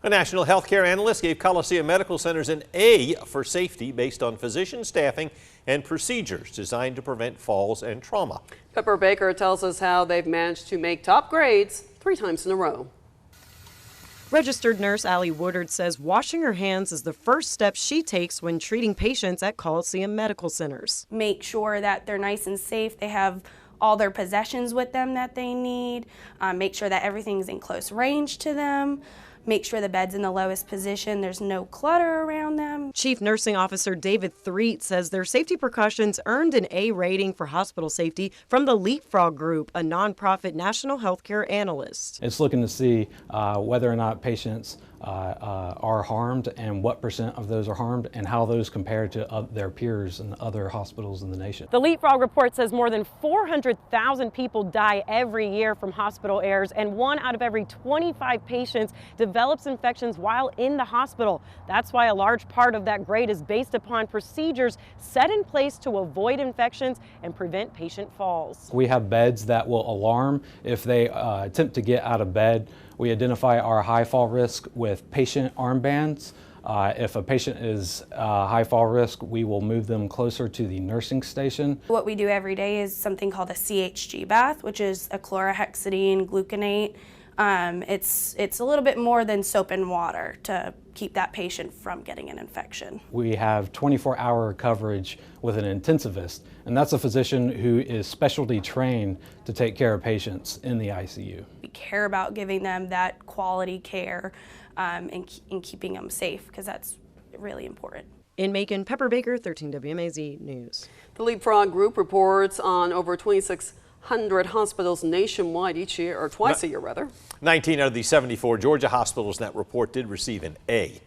A national healthcare analyst gave Coliseum Medical Centers an A for safety based on physician staffing and procedures designed to prevent falls and trauma. Pepper Baker tells us how they've managed to make top grades 3 times in a row. Registered nurse Allie Woodard says washing her hands is the first step she takes when treating patients at Coliseum Medical Centers. Make sure that they're nice and safe. They have all their possessions with them that they need. Make sure that everything's in close range to them. Make sure the bed's in the lowest position. There's no clutter around them. Chief Nursing Officer David Threet says their safety precautions earned an A rating for hospital safety from the Leapfrog Group, a nonprofit national healthcare analyst. It's looking to see whether or not patients are harmed and what % of those are harmed and how those compare to their peers in other hospitals in the nation. The Leapfrog report says more than 400,000 people die every year from hospital errors, and 1 out of every 25 patients develops infections while in the hospital. That's why a large part of that grade is based upon procedures set in place to avoid infections and prevent patient falls. We have beds that will alarm if they attempt to get out of bed. We identify our high fall risk with patient armbands. If a patient is high fall risk, we will move them closer to the nursing station. What we do every day is something called a CHG bath, which is a chlorhexidine gluconate. It's a little bit more than soap and water to keep that patient from getting an infection. We have 24-hour coverage with an intensivist, and that's a physician who is specialty trained to take care of patients in the ICU. We care about giving them that quality care and keeping them safe, because that's really important. In Macon, Pepper Baker, 13 WMAZ News. The Leapfrog Group reports on over 2,600 hospitals nationwide each year, or twice a year rather. 19 out of the 74 Georgia hospitals in that report did receive an A.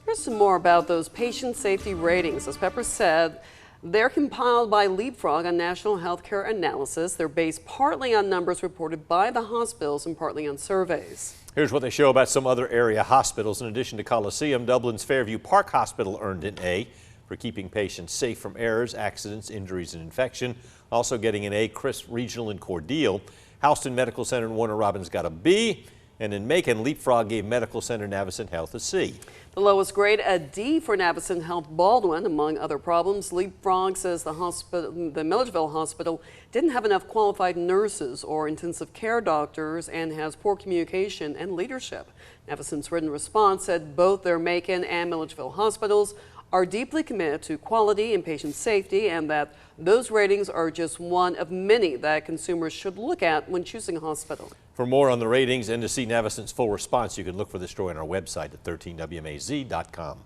Here's some more about those patient safety ratings. As Pepper said, they're compiled by Leapfrog, a national healthcare analysis. They're based partly on numbers reported by the hospitals and partly on surveys. Here's what they show about some other area hospitals. In addition to Coliseum, Dublin's Fairview Park Hospital earned an A for keeping patients safe from errors, accidents, injuries, and infection. Also getting an A, Chris Regional in Cordele. Houston Medical Center and Warner Robins got a B. And in Macon, Leapfrog gave Medical Center Navicent Health a C. The lowest grade, a D for Navicent Health Baldwin. Among other problems, Leapfrog says the Milledgeville Hospital didn't have enough qualified nurses or intensive care doctors and has poor communication and leadership. Navicent's written response said both their Macon and Milledgeville hospitals are deeply committed to quality and patient safety, and that those ratings are just one of many that consumers should look at when choosing a hospital. For more on the ratings and to see Navicent's full response, you can look for this story on our website at 13WMAZ.com.